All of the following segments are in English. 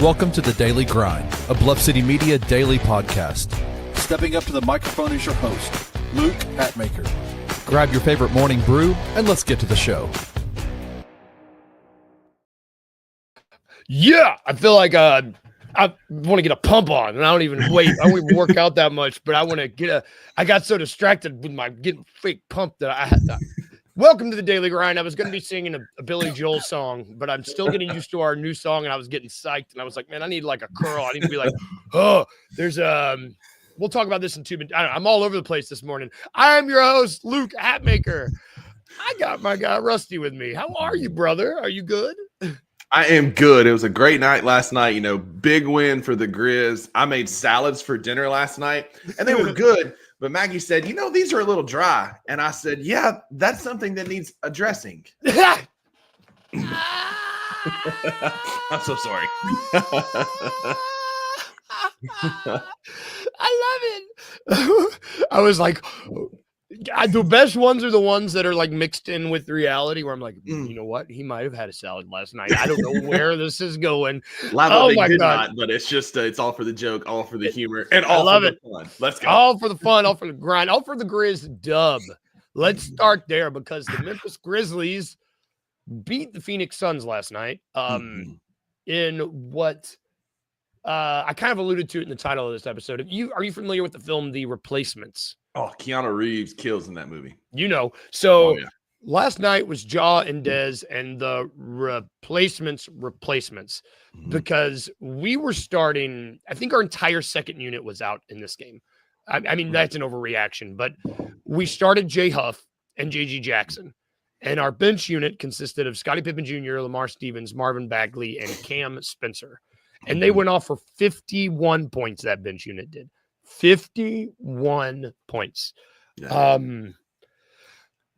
Welcome to the Daily Grind, a Bluff City Media daily podcast. Stepping up to the microphone is your host, Luke Hatmaker. Grab your favorite morning brew and let's get to the show. Yeah, I feel like I want to get a pump on, and I don't even work out that much, but I want to get I got so distracted with my getting fake pumped that I had to. Welcome to the Daily Grind. I was going to be singing a Billy Joel song, but I'm still getting used to our new song, and I was getting psyched, and I was like, man, I need like a curl. I need to be like, oh, there's we'll talk about this in 2 minutes. I'm all over the place this morning. I am your host, Luke Hatmaker. I got my guy Rusty with me. How are you, brother? Are you good? I am good. It was a great night last night. You know, big win for the Grizz. I made salads for dinner last night, and they were good. But Maggie said, you know, these are a little dry. And I said, yeah, that's something that needs addressing. I'm so sorry. I love it. I was like, the best ones are the ones that are like mixed in with reality, where I'm like, you know what? He might have had a salad last night. I don't know where this is going. Oh my God. But it's just, it's all for the joke, all for the humor, and all for the fun. Let's go. All for the fun, all for the grind, all for the Grizz dub. Let's start there because the Memphis Grizzlies beat the Phoenix Suns last night in what I kind of alluded to it in the title of this episode. Are you familiar with the film The Replacements? Oh, Keanu Reeves kills in that movie. You know, so last night was Ja and Dez and the replacements, because we were starting, I think our entire second unit was out in this game. I mean, that's an overreaction, but we started Jay Huff and JG Jackson, and our bench unit consisted of Scottie Pippen Jr., Lamar Stevens, Marvin Bagley, and Cam Spencer. And they went off for 51 points, that bench unit did. 51 points. Yeah.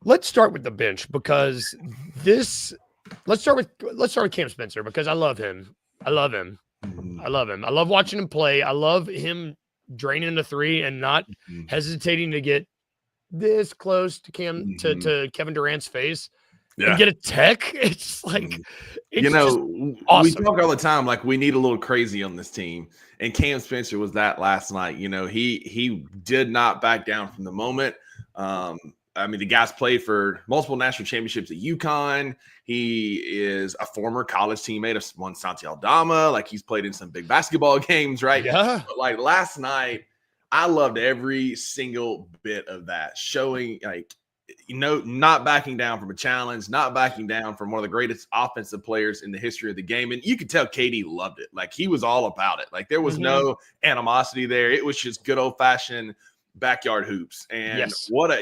Let's start with the bench because let's start with Cam Spencer because I love him. I love watching him play. I love him draining the three and not hesitating to get this close to to Kevin Durant's face. And get a tech. It's like, awesome. We talk all the time like we need a little crazy on this team, and Cam Spencer was that last night. You know, he did not back down from the moment. I mean, the guy's played for multiple national championships at UConn. He is a former college teammate of one Santi Aldama. Like, he's played in some big basketball games, right? Yeah. But like last night, I loved every single bit of that, showing like, not backing down from a challenge, not backing down from one of the greatest offensive players in the history of the game. And you could tell KD loved it. Like, he was all about it. Like, there was no animosity there. It was just good old fashioned backyard hoops. And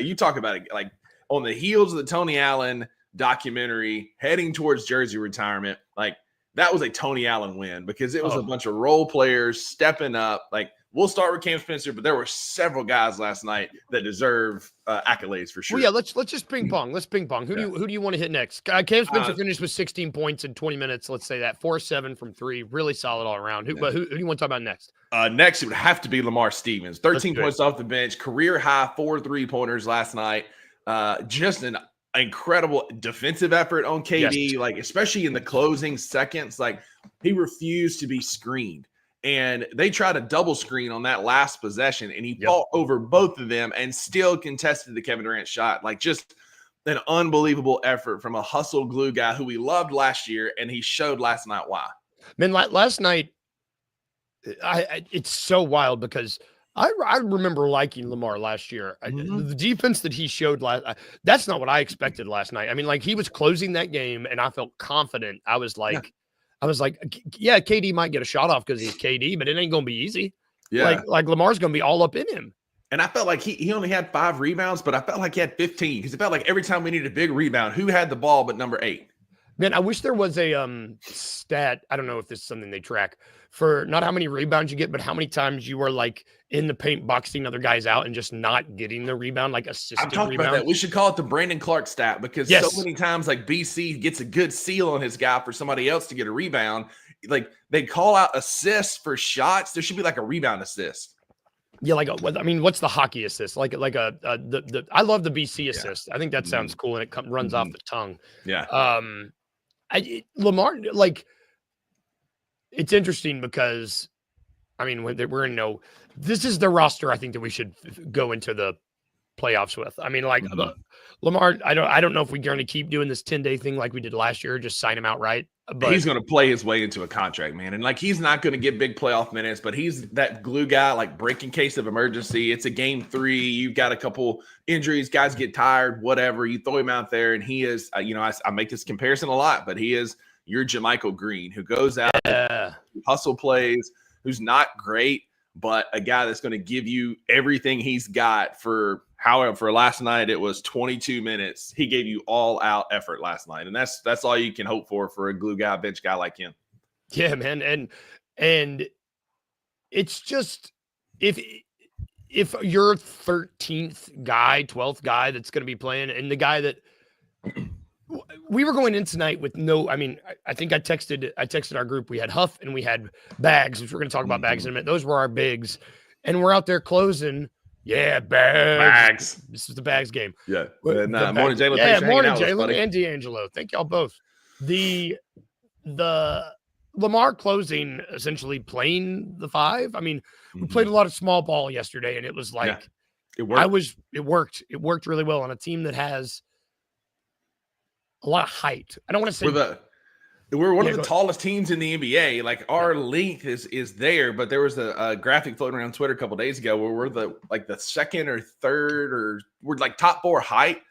you talk about it, like on the heels of the Tony Allen documentary, heading towards jersey retirement. Like, that was a Tony Allen win because it was a bunch of role players stepping up. Like, we'll start with Cam Spencer, but there were several guys last night that deserve accolades for sure. Well, yeah, let's just ping pong. Let's ping pong. Who do you want to hit next? Cam Spencer finished with 16 points in 20 minutes. Let's say that 4-7 from three, really solid all around. Who do you want to talk about next? Next, it would have to be Lamar Stevens. 13 points off the bench, career high 4 3-pointers last night. Just an incredible defensive effort on KD, like especially in the closing seconds. Like, he refused to be screened. And they tried a double screen on that last possession, and he fought over both of them and still contested the Kevin Durant shot. Like, just an unbelievable effort from a hustle glue guy who we loved last year, and he showed last night why. Man, last night, it's so wild because I remember liking Lamar last year. The defense that he showed that's not what I expected last night. I mean, like, he was closing that game, and I felt confident. I was like, yeah, KD might get a shot off because he's KD, but it ain't going to be easy. Yeah. Like Lamar's going to be all up in him. And I felt like he only had 5 rebounds, but I felt like he had 15 because it felt like every time we needed a big rebound, who had the ball but number 8? Man, I wish there was a stat. I don't know if this is something they track for not how many rebounds you get, but how many times you are like in the paint boxing other guys out and just not getting the rebound, like assisting I'm talking rebound. About that. We should call it the Brandon Clark stat because so many times like BC gets a good seal on his guy for somebody else to get a rebound. Like, they call out assists for shots. There should be like a rebound assist. Yeah, what's the hockey assist? I love the BC assist. I think that sounds cool and it runs off the tongue. Yeah. Lamar, like, it's interesting because, I mean, we're in this is the roster I think that we should go into the playoffs with. I mean, like Lamar, I don't know if we're going to keep doing this 10-day thing like we did last year, just sign him out right. But he's going to play his way into a contract, man. And like, he's not going to get big playoff minutes, but he's that glue guy, like break in case of emergency. It's a game 3. You've got a couple injuries, guys get tired, whatever. You throw him out there and he is, I make this comparison a lot, but he is your Jermichael Green who goes out, hustle plays, who's not great, but a guy that's going to give you everything he's got for last night. It was 22 minutes. He gave you all out effort last night. And that's all you can hope for a glue guy, bench guy like him. Yeah, man. And it's just, if you're 13th guy, 12th guy that's going to be playing, and the guy that we were going in tonight with I think I texted our group. We had Huff and we had Bags, which we're going to talk about Bags in a minute. Those were our bigs. And we're out there closing. Yeah, Bags. This is the Bags game. Yeah. And, morning, Jalen. Yeah, morning, Jalen and D'Angelo. Thank y'all both. The Lamar closing, essentially playing the 5. I mean, we played a lot of small ball yesterday, and it was like it worked. It worked. It worked really well on a team that has a lot of height. I don't want to say we're one of the tallest teams in the NBA. Like, our length is there, but there was a graphic floating around Twitter a couple days ago where we're the second or third, or we're like top 4 height,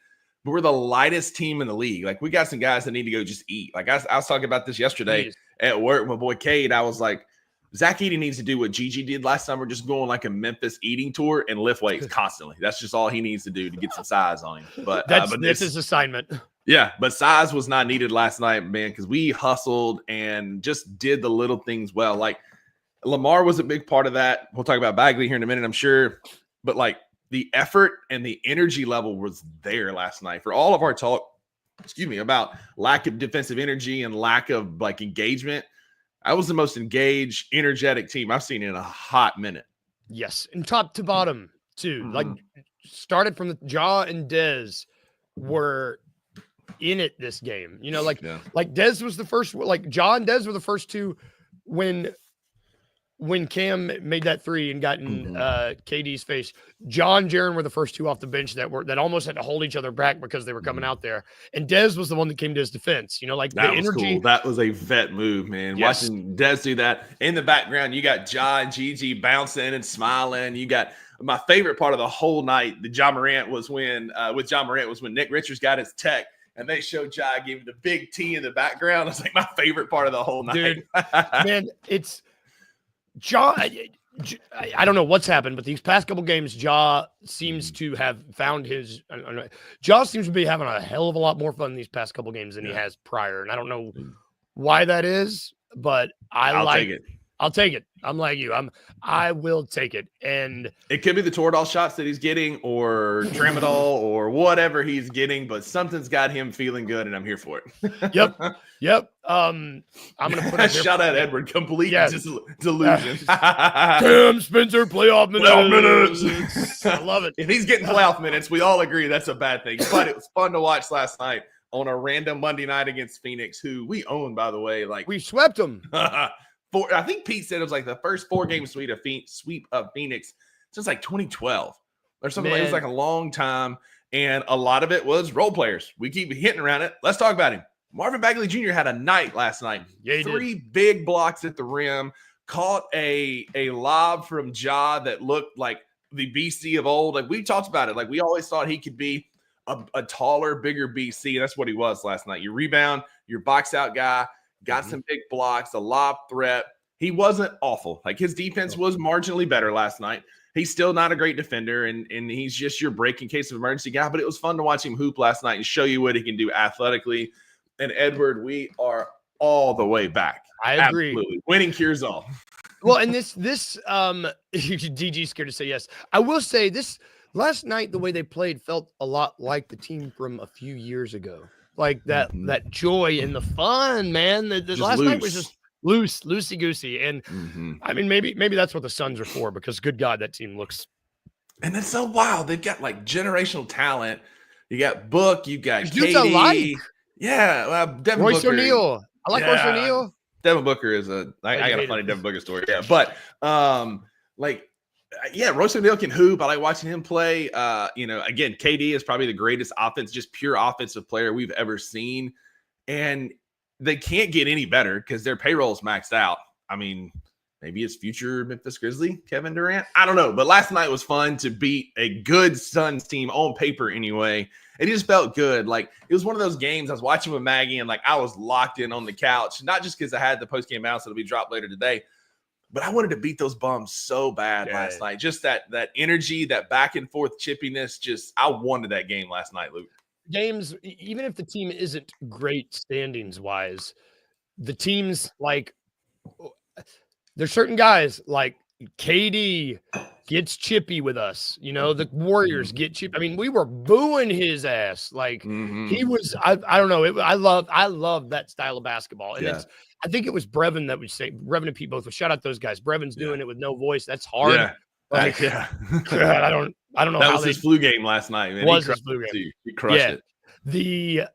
but we're the lightest team in the league. Like, we got some guys that need to go just eat. Like, I was talking about this yesterday at work with my boy Cade. I was like, Zach Edey needs to do what Gigi did last summer, just go on like a Memphis eating tour and lift weights constantly. That's just all he needs to do to get some size on him. But that's his assignment. Yeah, but size was not needed last night, man, because we hustled and just did the little things well. Like, Lamar was a big part of that. We'll talk about Bagley here in a minute, I'm sure. But like, the effort and the energy level was there last night. For all of our talk, about lack of defensive energy and lack of like engagement, I was the most engaged, energetic team I've seen in a hot minute. Yes, and top to bottom too. Like, started from the Jaw and Dez were in it this game. Like Dez was the first, like Jaw and Dez were the first 2 when Cam made that 3 and got in KD's face. Jaw and Jaren were the first 2 off the bench that almost had to hold each other back because they were coming out there. And Dez was the one that came to his defense. Like, that the was energy. Cool. That was a vet move, man. Yes. Watching Dez do that in the background, you got Ja and Gigi bouncing and smiling. You got my favorite part of the whole night. The Ja Morant was when Nick Richards got his tech. And they showed Ja giving the big T in the background. It's like my favorite part of the whole night. Dude, man, it's Ja. I don't know what's happened, but these past couple games, Ja seems to have found his. Ja seems to be having a hell of a lot more fun these past couple games than he has prior. And I don't know why that is, but I'll take it. I'll take it. I'm like you. I will take it. And it could be the Toradol shots that he's getting, or Tramadol, or whatever he's getting, but something's got him feeling good, and I'm here for it. Yep. I'm gonna put shout out Edward. Complete delusion. Tim Spencer playoff minutes. I love it. If he's getting playoff minutes, we all agree that's a bad thing. But it was fun to watch last night on a random Monday night against Phoenix, who we own, by the way. Like, we swept them. I think Pete said it was like the first 4-game sweep of Phoenix since like 2012 or something. It was like a long time, and a lot of it was role players. We keep hitting around it. Let's talk about him. Marvin Bagley Jr. had a night last night. Yeah, he 3 did. Big blocks at the rim, caught a lob from Ja that looked like the BC of old. Like, we talked about it. Like, we always thought he could be a taller, bigger BC. That's what he was last night. Your rebound, your box out guy. Got some big blocks, a lob threat. He wasn't awful. Like, his defense was marginally better last night. He's still not a great defender, and he's just your break in case of emergency guy. But it was fun to watch him hoop last night and show you what he can do athletically. And Edward, we are all the way back. I agree. Absolutely. Winning cures all. Well, and this DG's scared to say yes. I will say this last night, the way they played felt a lot like the team from a few years ago. Like that joy and the fun, man. The last night was just loosey goosey. And I mean, maybe that's what the Suns are for, because good God, that team looks. And it's so wild. They've got like generational talent. You got Book, you got Dudes I like. Yeah, Devin Royce Booker. O'Neal. I like Royce O'Neal. Devin Booker is I got a funny Devin Booker story. Yeah, but Royce O'Neal can hoop. I like watching him play. Again, KD is probably the greatest just pure offensive player we've ever seen. And they can't get any better because their payroll is maxed out. I mean, maybe it's future Memphis Grizzly, Kevin Durant. I don't know. But last night was fun to beat a good Suns team on paper anyway. It just felt good. Like, it was one of those games I was watching with Maggie, and I was locked in on the couch, not just because I had the post-game bounce that'll be dropped later today, but I wanted to beat those bums so bad last night. Just that energy, that back and forth chippiness. I wanted that game last night, Luke. Games, even if the team isn't great standings wise, the teams there's certain guys like KD gets chippy with us. The Warriors get chippy. I mean, we were booing his ass. He was, I don't know. I love that style of basketball. And I think it was Brevin that would say, Brevin and Pete both, shout out those guys. Brevin's doing it with no voice. That's hard. Yeah. God, I don't know. That was his flu game last night, man. Was his flu game. He crushed it. The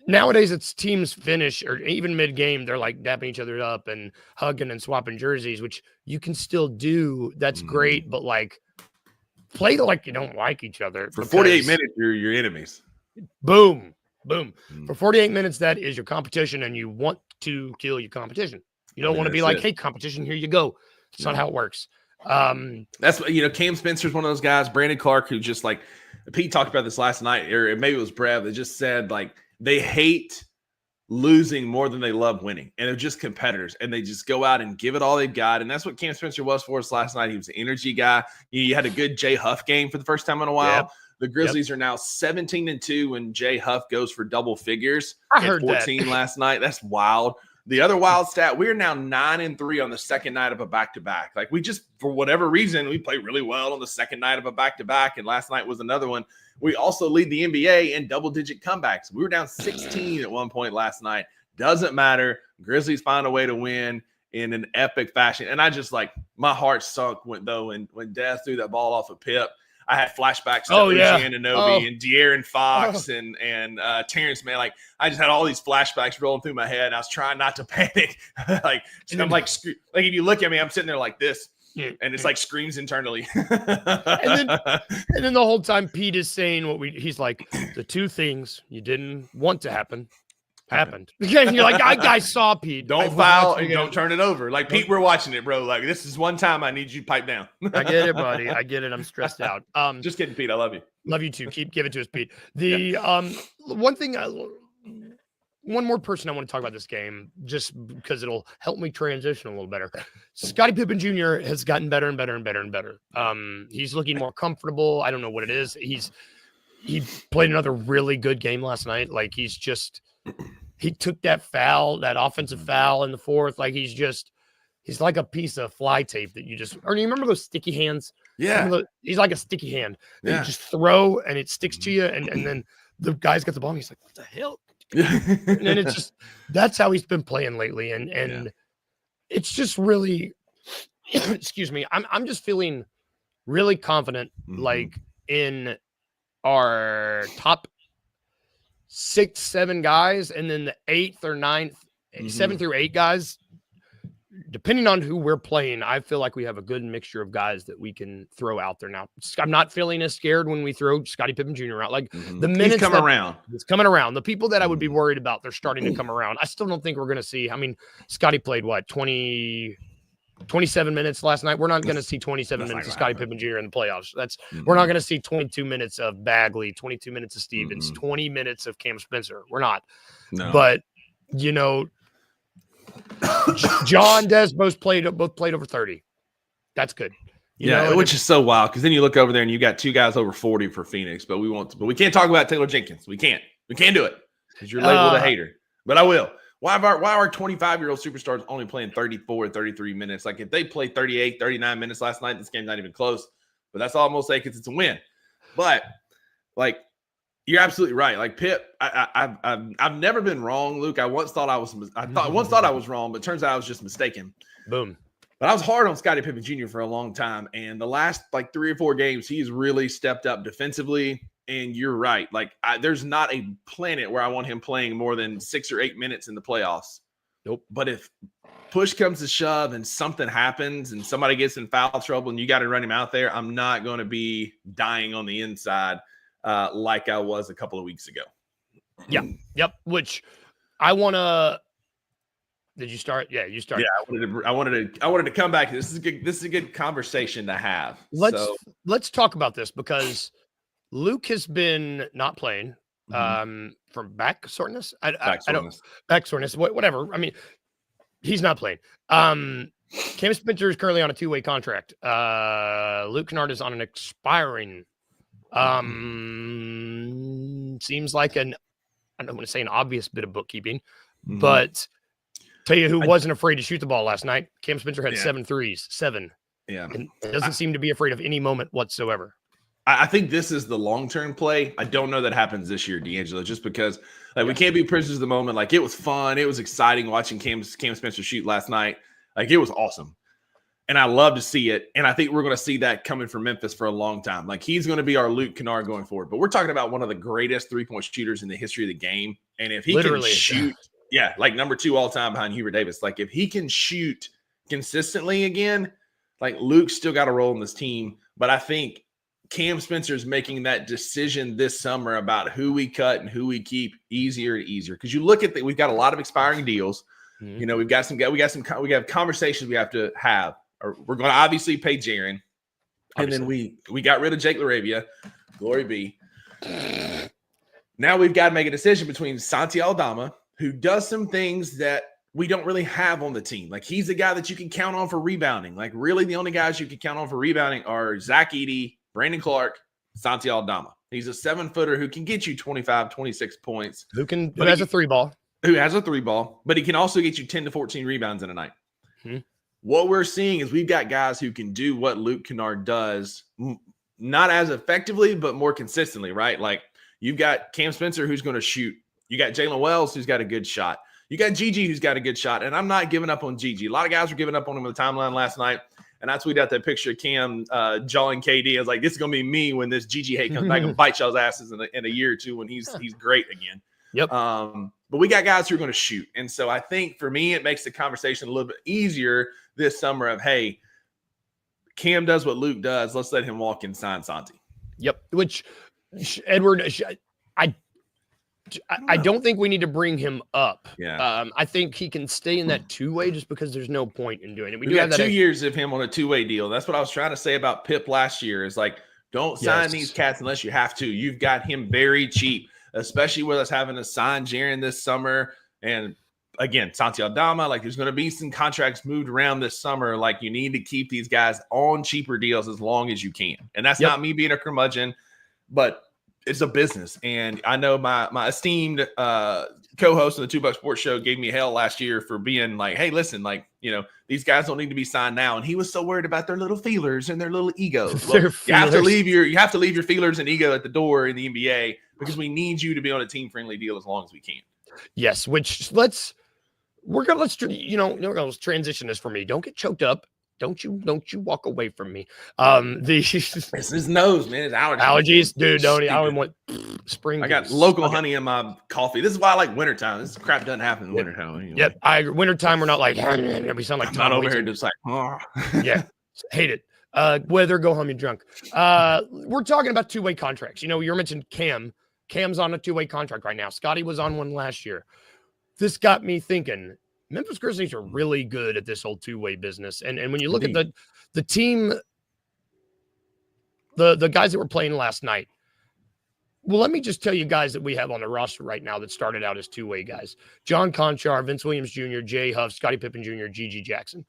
nowadays it's teams finish or even mid-game, they're dapping each other up and hugging and swapping jerseys, which you can still do. That's great, but play like you don't like each other. For 48 minutes, you're your enemies. Boom. For 48 minutes, that is your competition, and you want to kill your competition. You don't want to be like, hey, competition, here you go. It's not how it works. That's Cam Spencer's one of those guys. Brandon Clark, who just Pete talked about this last night, or maybe it was Brev that just said they hate losing more than they love winning, and they're just competitors, and they just go out and give it all they've got. And that's what Cam Spencer was for us last night. He was an energy guy. You had a good Jay Huff game for the first time in a while. Yep. The Grizzlies are now 17-2 when Jay Huff goes for double figures. I heard 14 last night. That's wild. The other wild stat, we're now 9-3 on the second night of a back-to-back. We just, for whatever reason, we play really well on the second night of a back-to-back, and last night was another one. We also lead the NBA in double-digit comebacks. We were down 16 at one point last night. Doesn't matter. Grizzlies find a way to win in an epic fashion. And I just my heart sunk when Dez threw that ball off of Pip. I had flashbacks to OG Anunoby and De'Aaron Fox and Terrence, man. I just had all these flashbacks rolling through my head. And I was trying not to panic. I'm if you look at me, I'm sitting there like this. And it's screams internally. and then the whole time Pete is saying he's like, the two things you didn't want to happen happened. And you're like, I saw Pete. Don't foul and don't turn it over. Pete, we're watching it, bro. This is one time I need you to pipe down. I get it, buddy. I get it. I'm stressed out. Just kidding, Pete. I love you. Love you too. Give it to us, Pete. The one more person I want to talk about this game, just because it'll help me transition a little better. Scottie Pippen Jr. has gotten better and better and better and better. He's looking more comfortable. I don't know what it is. He played another really good game last night. He took that offensive foul in the fourth. He's like a piece of fly tape that you remember those sticky hands? Yeah. He's like a sticky hand that you just throw and it sticks to you. And then the guy's got the ball and he's like, what the hell? And then it's that's how he's been playing lately. And it's just really, excuse me. I'm just feeling really confident, in our top 6, 7 guys, and then the 8th or 9th, 7 through 8 guys, depending on who we're playing, I feel like we have a good mixture of guys that we can throw out there now. I'm not feeling as scared when we throw Scottie Pippen Jr. out. The minutes he's coming around. It's coming around. The people that I would be worried about, they're starting to come around. I still don't think we're going to see. I mean, Scottie played 27 minutes last night. We're not going to see 27 minutes of Scottie Pippen Jr. in the playoffs. We're not going to see 22 minutes of Bagley, 22 minutes of Stevens, 20 minutes of Cam Spencer. We're not. No. But John and Des both played over 30. That's good. Which is so wild because then you look over there and you got 2 guys over 40 for Phoenix, but we can't talk about Taylor Jenkins. We can't do it because you're labeled a hater. But I will. Why are 25-year-old superstars only playing 34, 33 minutes? If they play 38, 39 minutes last night, this game's not even close. But that's all I'm going to say because it's a win. But, you're absolutely right. Pip, I've never been wrong, Luke. I once thought I was wrong, but it turns out I was just mistaken. Boom. But I was hard on Scottie Pippen Jr. for a long time. And the last, 3 or 4 games, he's really stepped up defensively. And you're right. Like, there's not a planet where I want him playing more than 6 or 8 minutes in the playoffs. Nope. But if push comes to shove and something happens and somebody gets in foul trouble and you got to run him out there, I'm not going to be dying on the inside like I was a couple of weeks ago. Yeah. Yep. Which I want to. Did you start? Yeah, you started. Yeah, I wanted to come back. This is a good conversation to have. Let's talk about this because Luke has been not playing from back soreness. Back soreness, whatever. I mean, he's not playing. Cam Spencer is currently on a 2-way contract. Luke Kennard is on an expiring. Seems like I don't want to say an obvious bit of bookkeeping, but tell you who wasn't afraid to shoot the ball last night. Cam Spencer had 7 threes. 7. Yeah. And doesn't seem to be afraid of any moment whatsoever. I think this is the long-term play. I don't know that happens this year, D'Angelo, just because we can't be prisoners of the moment. Like, it was fun. It was exciting watching Cam Spencer shoot last night. Like, it was awesome. And I love to see it. And I think we're going to see that coming from Memphis for a long time. Like, he's going to be our Luke Kennard going forward. But we're talking about one of the greatest three-point shooters in the history of the game. And if he can shoot, like number 2 all time behind Hubert Davis. Like, if he can shoot consistently again, like, Luke's still got a role in this team. But I think Cam Spencer's making that decision this summer about who we cut and who we keep easier and easier. Because you look at we've got a lot of expiring deals. You know, we have conversations we have to have. We're going to obviously pay Jaren, and then we got rid of Jake LaRavia. Glory be. Now we've got to make a decision between Santi Aldama, who does some things that we don't really have on the team. Like, he's the guy that you can count on for rebounding. Like, really the only guys you can count on for rebounding are Zach Edey, Brandon Clark, Santi Aldama. He's a 7-footer who can get you 25, 26 points. Who has a 3-ball. Who has a 3-ball, but he can also get you 10 to 14 rebounds in a night. What we're seeing is we've got guys who can do what Luke Kennard does, not as effectively, but more consistently, right? Like, you've got Cam Spencer who's going to shoot. You got Jalen Wells who's got a good shot. You got Gigi who's got a good shot, and I'm not giving up on Gigi. A lot of guys were giving up on him on the timeline last night. And I tweeted out that picture of Cam jawing KD. I was like, this is going to be me when this Gigi hate comes back and bite y'all's asses in a year or two when he's great again. Yep. But we got guys who are going to shoot. And so I think for me, it makes the conversation a little bit easier this summer of, hey, Cam does what does. Let's let him walk and sign Santi. Yep. Which, Edward, I don't think we need to bring him up. Yeah. I think he can stay in that 2-way just because there's no point in doing it. We do have 2 years of him on a 2-way deal. That's what I was trying to say about Pip last year. Is like, don't sign these cats unless you have to. You've got him very cheap, especially with us having to sign Jaren this summer. And again, Santi Aldama, like, there's going to be some contracts moved around this summer. Like, you need to keep these guys on cheaper deals as long as you can. And that's not me being a curmudgeon, but it's a business. And I know my esteemed co-host on the 2 Buck Sports Show gave me hell last year for being like, hey, listen, like, you know, these guys don't need to be signed now. And he was so worried about their little feelers and their little egos. Well, you have to leave your feelers and ego at the door in the NBA because we need you to be on a team-friendly deal as long as we can. Yes, which let's transition this for me. Don't get choked up. Don't you walk away from me. It's his nose, man. It's allergies, dude. I don't want spring. I got local honey in my coffee. This is why I like wintertime. This crap doesn't happen in wintertime. Anyway. Yep. I agree. Wintertime, we're not like, we sound like Tom over here just like, yeah, hate it. Weather, go home, you're drunk. We're talking about 2-way contracts. You know, you mentioned Cam. Cam's on a 2-way contract right now. Scotty was on one last year. This got me thinking. Memphis Grizzlies are really good at this whole 2-way business. And when you look at the team, the guys that were playing last night, well, let me just tell you guys that we have on the roster right now that started out as 2-way guys. John Conchar, Vince Williams Jr., Jay Huff, Scottie Pippen Jr., Gigi Jackson.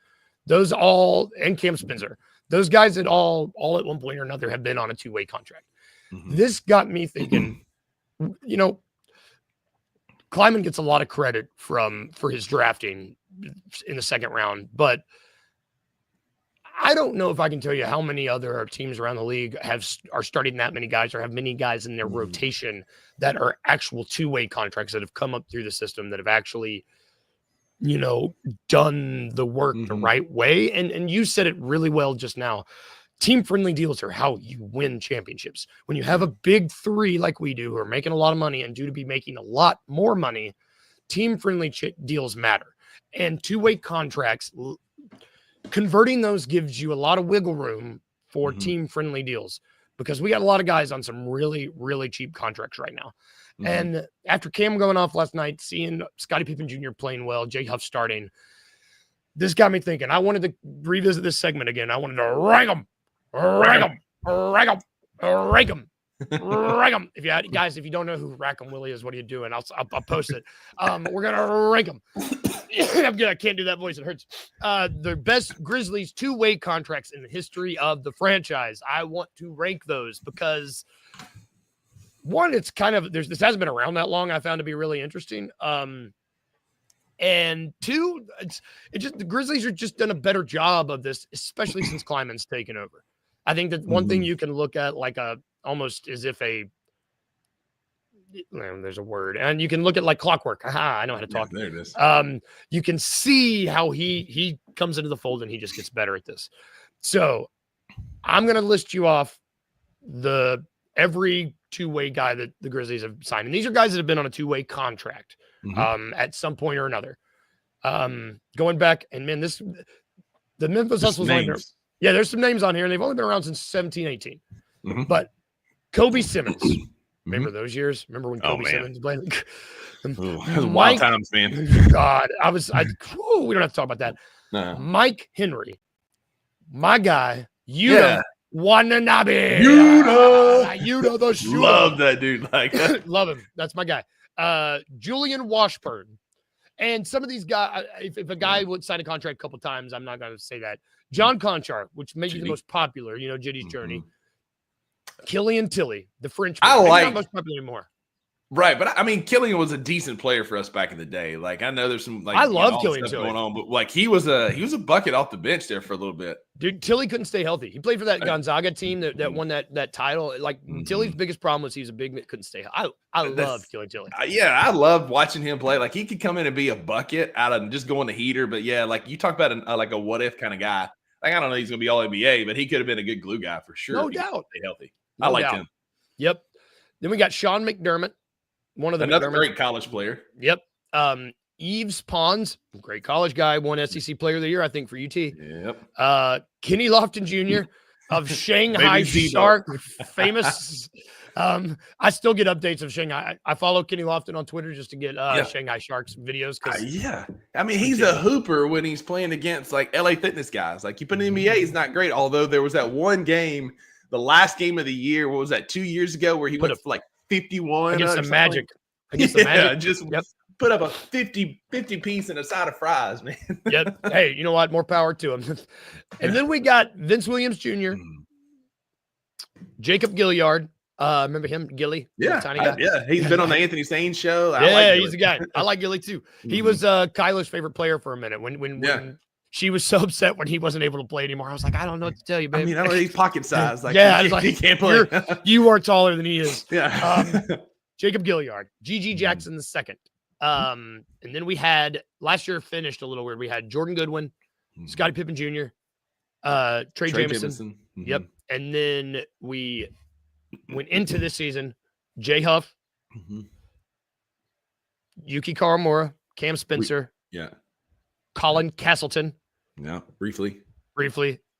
Those all, and Cam Spencer. Those guys that all at one point or another have been on a 2-way contract. This got me thinking, you know, Kleiman gets a lot of credit for his drafting in the second round, but I don't know if I can tell you how many other teams around the league are starting that many guys or have many guys in their rotation that are actual 2-way contracts that have come up through the system that have actually, you know, done the work the right way. And you said it really well just now. team-friendly deals are how you win championships. When you have a big three like we do, who are making a lot of money and due to be making a lot more money, team-friendly deals matter. And two-way contracts, converting those gives you a lot of wiggle room for team-friendly deals, because we got a lot of guys on some really, really cheap contracts right now. And after Cam going off last night, seeing Scottie Pippen Jr. playing well, Jay Huff starting, this got me thinking. I wanted to revisit this segment again. I wanted to rank them. If you had, guys, if you don't know who Rackham Willie is, what are you doing? I'll post it. We're gonna rank them. I can't do that voice; it hurts. The best Grizzlies two-way contracts in the history of the franchise. I want to rank those because one, it's kind of this hasn't been around that long. I found to be really interesting. And two, it's just the Grizzlies are just done a better job of this, especially since Kleiman's taken over. I think that one thing you can look at like almost as if there's a word, and you can look at like clockwork. Aha, I know how to talk. Yeah, there it is. You can see how he comes into the fold and he just gets better at this. So I'm going to list you off every two-way guy that the Grizzlies have signed. And these are guys that have been on a two-way contract at some point or another. Going back, and man, the Memphis Hustle's on there. Yeah, there's some names on here, and they've only been around since 17-18. But Kobe Simmons. Remember those years? Remember when Kobe Simmons played? Wild times, man. God, we don't have to talk about that. Mike Henry, my guy, Watanabe. Yuta the shooter. Love that dude. Like love him. That's my guy. Julian Washburn. And some of these guys, if a guy would sign a contract a couple times, I'm not going to say that. John Conchar, which may be the most popular, Jitty's Journey. Killian Tilly, the Frenchman. Not most popular anymore. Right, but I mean, Killian was a decent player for us back in the day. Like I know there's some I love Killian Tilly going on, but like he was a bucket off the bench there for a little bit. Dude, Tilly couldn't stay healthy. He played for that Gonzaga team that won that title. Like Tilly's biggest problem was he was a big couldn't stay. I love Killian Tilly. Yeah, I loved watching him play. Like he could come in and be a bucket out of just going to heater. But yeah, like you talk about like a what if kind of guy. Like I don't know, he's gonna be all NBA, but he could have been a good glue guy for sure. No doubt. Stay healthy. I liked him. Yep. Then we got Sean McDermott. Another great college player. Yep. Yves Pons, great college guy, won SEC Player of the Year, I think, for UT. Yep. Kenny Lofton Jr. of Shanghai Shark, famous. I still get updates of Shanghai. I follow Kenny Lofton on Twitter just to get Shanghai Sharks videos. I mean, he's a hooper when he's playing against like LA Fitness guys. Like you put in the NBA, he's not great. Although there was that one game, the last game of the year, what was that, 2 years ago, where he went for like 51 against the Magic. Against the Magic. Just put up a 50 piece and a side of fries, man. Yep. Hey, you know what? More power to him. And then we got Vince Williams Jr., Jacob Gilliard. Remember him, Gilly? Yeah. Tiny guy. He's been on the Anthony Sain show. He's a guy. I like Gilly too. He was Kyler's favorite player for a minute when she was so upset when he wasn't able to play anymore. I was like, I don't know what to tell you, baby. I mean, he's pocket size. Like, he can't play. You are taller than he is. Yeah. Jacob Gilliard, G.G. Jackson II. And then we had, last year finished a little weird. We had Jordan Goodwin, Scottie Pippen Jr., Trey Jameson. Yep. And then we went into this season, Jay Huff, Yuki Karamura, Cam Spencer. Colin Castleton. Yeah, briefly.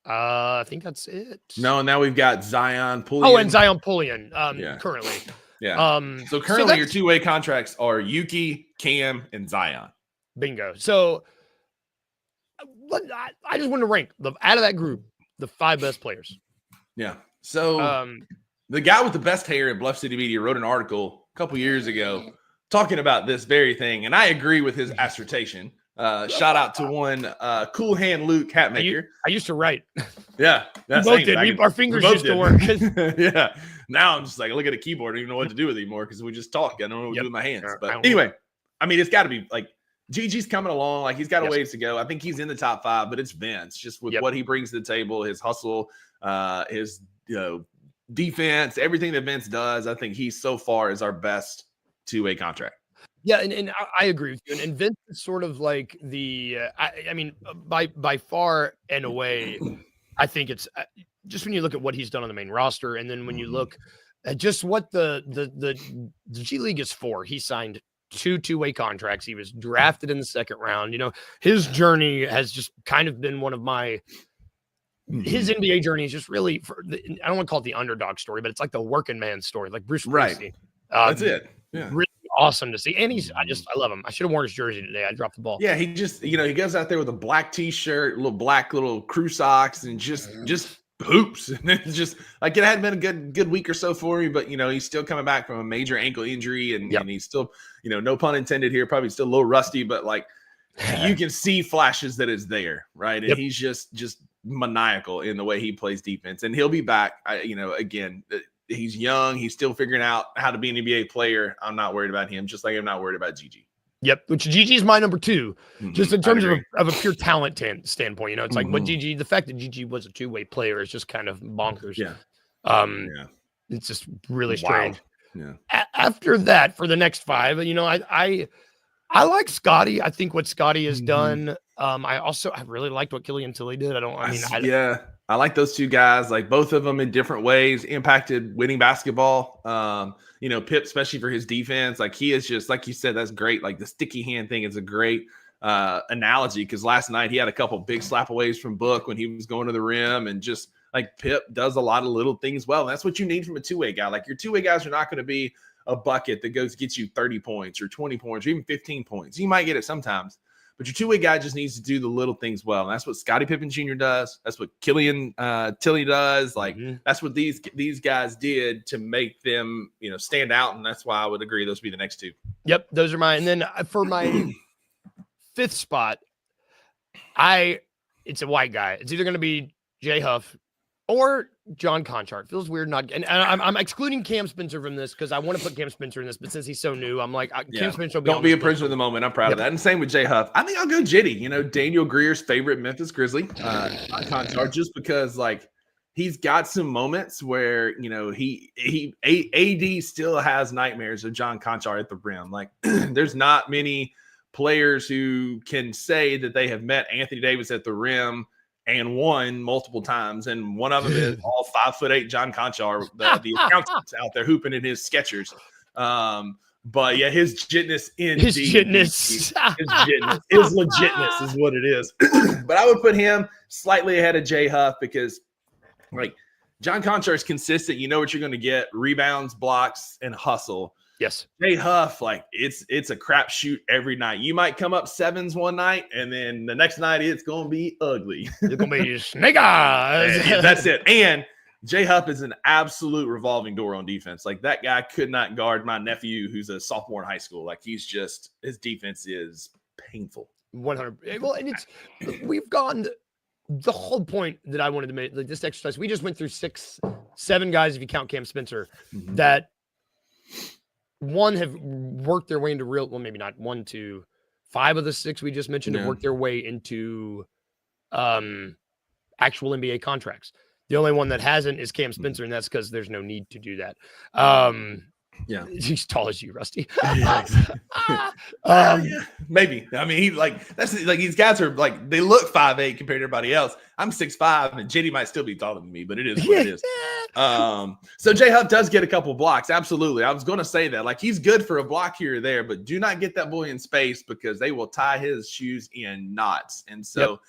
I think that's it. No, now we've got Zion Pullian. Oh, and Zion Pullian currently. Yeah. So currently your two-way contracts are Yuki, Cam, and Zion. Bingo. So I just want to rank out of that group, the 5 best players. Yeah. So the guy with the best hair in Bluff City Media wrote an article a couple years ago talking about this very thing, and I agree with his assertion. Shout out to one Cool Hand Luke Hatmaker. I used to write. Yeah, that's we both did. Our fingers used to work. Yeah. Now I'm just like, I look at a keyboard, I don't even know what to do with it anymore because we just talk. I don't know what to do with my hands. But anyway, I mean, it's got to be like Gigi's coming along. Like he's got a ways to go. I think he's in the top 5, but it's Vince just with what he brings to the table, his hustle, his defense, everything that Vince does. I think he so far is our best two-way contract. Yeah, and I agree with you. And Vince is sort of like the I mean, by far and away, I think it's just when you look at what he's done on the main roster, and then when you look at just what the G League is for, he signed 2 two-way contracts. He was drafted in the second round. His journey has just kind of been one of his NBA journey is just really, I don't want to call it the underdog story, but it's like the working man story, like Bruce Springsteen. That's it. Yeah. Really awesome to see. And I love him. I should have worn his jersey today. I dropped the ball. Yeah. He just, he goes out there with a black t-shirt, little crew socks, and just hoops. And it's just like, it hadn't been a good week or so for him, but he's still coming back from a major ankle injury, and he's still, no pun intended here, probably still a little rusty, but like you can see flashes that it's there, right? And he's just maniacal in the way he plays defense, and he'll be back. Again, he's young, he's still figuring out how to be an NBA player. I'm not worried about him, just like I'm not worried about Gigi. Yep, which Gigi is my number 2, just in terms of a pure talent standpoint. It's like what Gigi, the fact that Gigi was a two-way player is just kind of bonkers. It's just really strange. Yeah. After that, for the next 5, I like Scotty. I think what Scotty has done. I really liked what Killian Tilly did. I like those two guys. Like, both of them in different ways impacted winning basketball. Pip, especially for his defense, like he is just, like you said, that's great. Like the sticky hand thing is a great analogy, because last night he had a couple big slapaways from Book when he was going to the rim, and just like Pip does a lot of little things well. And that's what you need from a two-way guy. Like, your two-way guys are not going to be a bucket that gets you 30 points or 20 points or even 15 points. You might get it sometimes, but your two-way guy just needs to do the little things well. And that's what Scottie Pippen Jr. does. That's what Killian Tilly does. Like, that's what these guys did to make them, stand out. And that's why I would agree those would be the next 2. Yep, those are mine. And then for my 5th spot, it's a white guy. It's either going to be Jay Huff or John Conchart. Feels weird not, and I'm excluding Cam Spencer from this because I want to put Cam Spencer in this, but since he's so new, I'm like, Cam Spencer will don't be a prisoner of the moment. I'm proud of that. And same with Jay Huff. I think I'll go Jitty. Daniel Greer's favorite Memphis Grizzly, Conchart, just because like he's got some moments where AD still has nightmares of John Conchart at the rim. Like, there's not many players who can say that they have met Anthony Davis at the rim and won multiple times, and one of them is all 5'8" John Conchar, the accountant out there hooping in his Skechers. But yeah, his legitness is what it is. But I would put him slightly ahead of Jay Huff, because like John Conchar is consistent. You know what you're going to get: rebounds, blocks, and hustle. Yes. Jay Huff, like it's a crapshoot every night. You might come up 7s one night, and then the next night it's going to be ugly. It's going to be snake eyes. That's it. And Jay Huff is an absolute revolving door on defense. Like, that guy could not guard my nephew who's a sophomore in high school. Like, his defense is painful. 100. Well, and we've gone the whole point that I wanted to make, like this exercise. We just went through 7 guys, if you count Cam Spencer, that one have worked their way into maybe not 1 to 5 of the 6 we just mentioned have worked their way into actual NBA contracts. The only one that hasn't is Cam Spencer, and that's because there's no need to do that. He's tall as you, Rusty. Maybe. I mean, these guys are like, they look 5'8" compared to everybody else. I'm 6'5", and JD might still be taller than me, but it is what it is. So Jay Huff does get a couple blocks. Absolutely. I was going to say that. Like, he's good for a block here or there, but do not get that boy in space, because they will tie his shoes in knots. And so,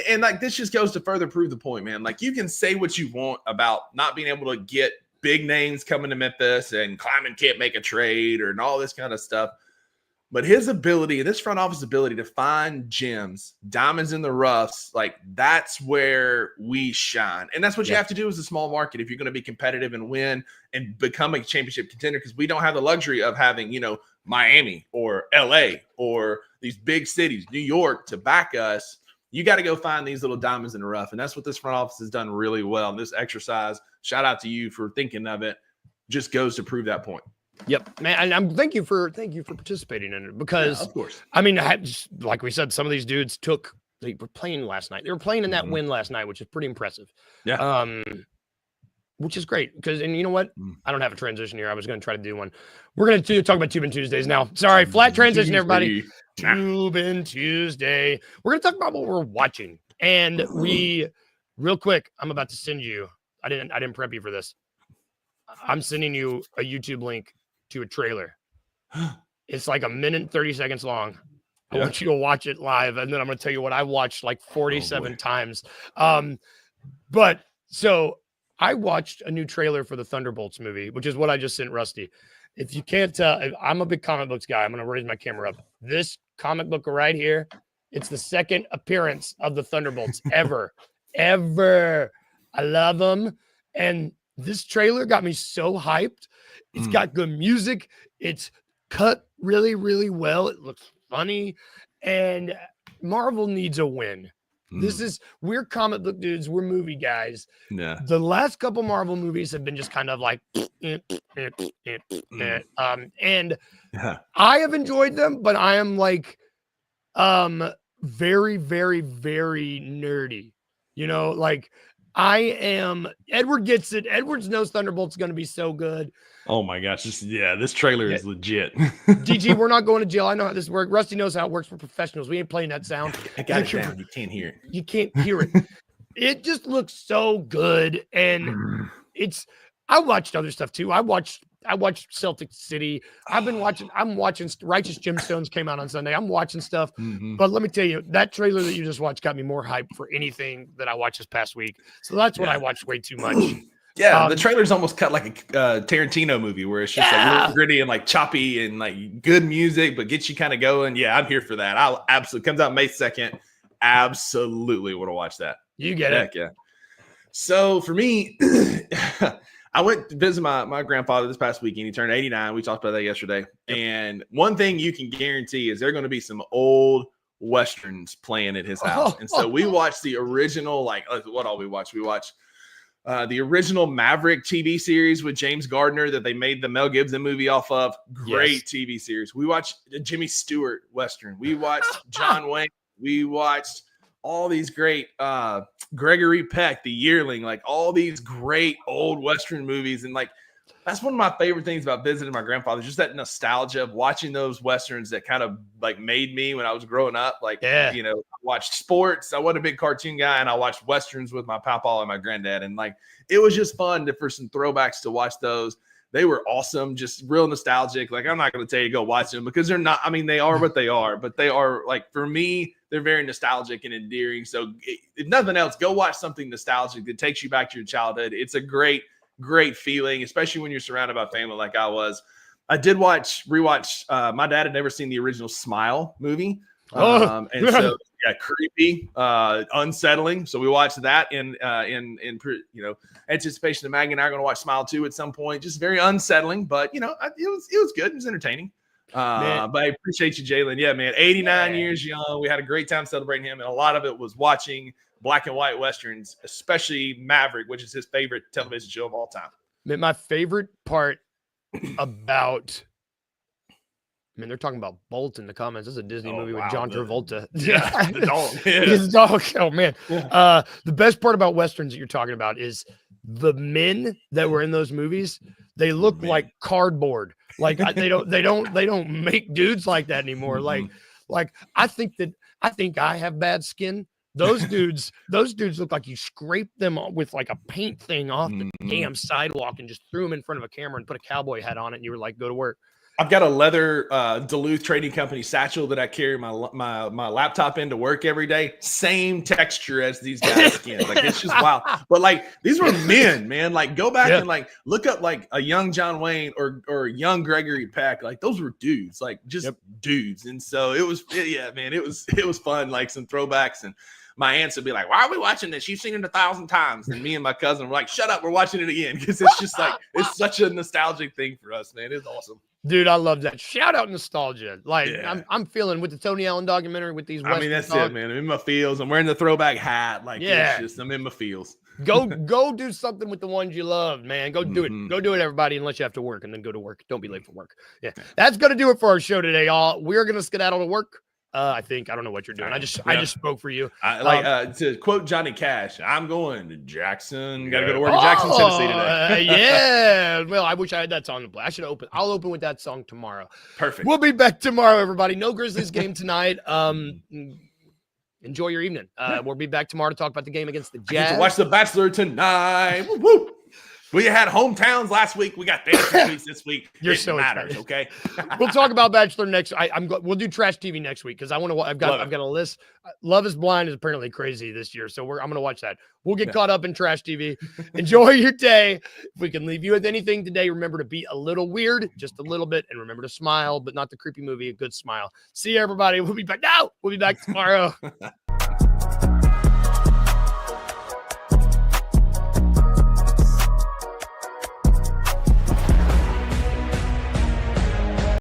and like, this just goes to further prove the point, man. Like, you can say what you want about not being able to get big names coming to Memphis and Kleiman can't make a trade and all this kind of stuff. But his ability, this front office ability to find gems, diamonds in the roughs, like, that's where we shine. And that's what you have to do as a small market if you're going to be competitive and win and become a championship contender, because we don't have the luxury of having, Miami or LA or these big cities, New York, to back us. You got to go find these little diamonds in the rough. And that's what this front office has done really well. And this exercise, shout out to you for thinking of it, just goes to prove that point. Yep, man. And thank you for participating in it, because of course, I mean, like we said, some of these dudes they were playing last night. They were playing in that win last night, which is pretty impressive. Yeah. Which is great, because, and you know what? I don't have a transition here. I was going to try to do one. We're going to talk about Tubin Tuesdays now. Sorry, flat transition, everybody. Tubin Tuesday. We're going to talk about what we're watching, and we Real quick, I'm about to send you. I didn't prep you for this. I'm sending you a YouTube link to a trailer. It's like 1 minute and 30 seconds long. I want you to watch it live, and then I'm going to tell you what I watched like 47 times. But so I watched a new trailer for the Thunderbolts movie, which is what I just sent Rusty. If you can't tell, I'm a big comic books guy. I'm going to raise my camera up. This comic book right here, it's the second appearance of the Thunderbolts ever. I love them. And this trailer got me so hyped. It's got good music. It's cut really, really well. It looks funny. And Marvel needs a win. We're comic book dudes. We're movie guys. Yeah. The last couple Marvel movies have been just kind of like, and I have enjoyed them, but I am like, very, very, very nerdy. You know, like Edward gets it. Edwards knows Thunderbolt's going to be so good. Oh my gosh. This trailer is legit. DG, we're not going to jail. I know how this works. Rusty knows how it works. We're professionals. We ain't playing that sound. I got it down. You can't hear it. You can't hear it. It just looks so good. And I watched other stuff too. I watched Celtic City. I'm watching Righteous Gemstones came out on Sunday. I'm watching stuff. But let me tell you, that trailer that you just watched got me more hyped for anything that I watched this past week. So that's what I watched way too much. Yeah, the trailer's almost cut like a Tarantino movie where it's just like real gritty and like choppy and like good music, but gets you kind of going. Yeah, I'm here for that. I'll absolutely comes out May 2nd. Absolutely want to watch that. You get it. Yeah. So for me, I went to visit my grandfather this past weekend. He turned 89. We talked about that yesterday. Yep. And one thing you can guarantee is there are going to be some old Westerns playing at his house. And so we watched the original, what all we watched? We watched the original Maverick TV series with James Gardner that they made the Mel Gibson movie off of. Great TV series. We watched the Jimmy Stewart Western. We watched John Wayne. We watched all these great Gregory Peck, The Yearling, like all these great old Western movies. And like, that's one of my favorite things about visiting my grandfather, just that nostalgia of watching those Westerns that kind of like made me when I was growing up. Like, you know, I watched sports. I wasn't a big cartoon guy, and I watched Westerns with my papa and my granddad. And like, it was just fun for some throwbacks to watch those. They were awesome, just real nostalgic. Like, I'm not going to tell you go watch them because they're not, I mean, they are what they are, but they are like, for me, they're very nostalgic and endearing. So if nothing else, go watch something nostalgic that takes you back to your childhood. It's a great feeling, especially when you're surrounded by family like I was. I did rewatch. My dad had never seen the original Smile movie. So creepy, unsettling. So we watched that in anticipation of Maggie and I are going to watch Smile 2 at some point. Just very unsettling, but it was good. It was entertaining. But I appreciate you, Jalen. Yeah, man, 89 years young. We had a great time celebrating him, and a lot of it was watching black and white Westerns, especially Maverick, which is his favorite television show of all time. Man, my favorite part about, they're talking about Bolt in the comments. This is a Disney movie with John Travolta. Yeah, the dog. His dog. Oh, man. Yeah. The best part about Westerns that you're talking about is the men that were in those movies. They look like cardboard. Like they don't make dudes like that anymore. Like I think I have bad skin. Those dudes look like you scraped them with like a paint thing off the damn sidewalk and just threw them in front of a camera and put a cowboy hat on it. And you were like, go to work. I've got a leather Duluth Trading Company satchel that I carry my laptop into work every day. Same texture as these guys' skins. Like, it's just wild. But like, these were men, man. Like, go back and like look up like a young John Wayne or a young Gregory Peck. Like, those were dudes, like just dudes. And so it was fun. Like some throwbacks. And my aunts would be like, why are we watching this? You've seen it 1,000 times. And me and my cousin were like, shut up, we're watching it again. Because it's just like, it's such a nostalgic thing for us, man. It's awesome. Dude, I love that. Shout out nostalgia. Like, I'm feeling with the Tony Allen documentary with these Western that's it, man. I'm in my feels. I'm wearing the throwback hat. Like, I'm in my feels. Go do something with the ones you love, man. Go do it. Go do it, everybody, unless you have to work, and then go to work. Don't be late for work. Yeah. That's going to do it for our show today, y'all. We're going to skedaddle to work. I don't know what you're doing. I just spoke for you. To quote Johnny Cash, I'm going to Jackson. Got to go to work in Jackson, Tennessee today. Yeah. Well, I wish I had that song to play. I'll open with that song tomorrow. Perfect. We'll be back tomorrow, everybody. No Grizzlies game tonight. enjoy your evening. We'll be back tomorrow to talk about the game against the Jazz. I get to watch The Bachelor tonight. Woo, woo. We had hometowns last week. We got fantasy weeks this week. You're it so matters, excited. okay? We'll talk about Bachelor next. We'll do Trash TV next week because I want to. I've got a list. Love is Blind is apparently crazy this year, so I'm going to watch that. We'll get caught up in Trash TV. Enjoy your day. If we can leave you with anything today, remember to be a little weird, just a little bit, and remember to smile, but not the creepy movie. A good smile. See you, everybody. We'll be back. No, we'll be back tomorrow.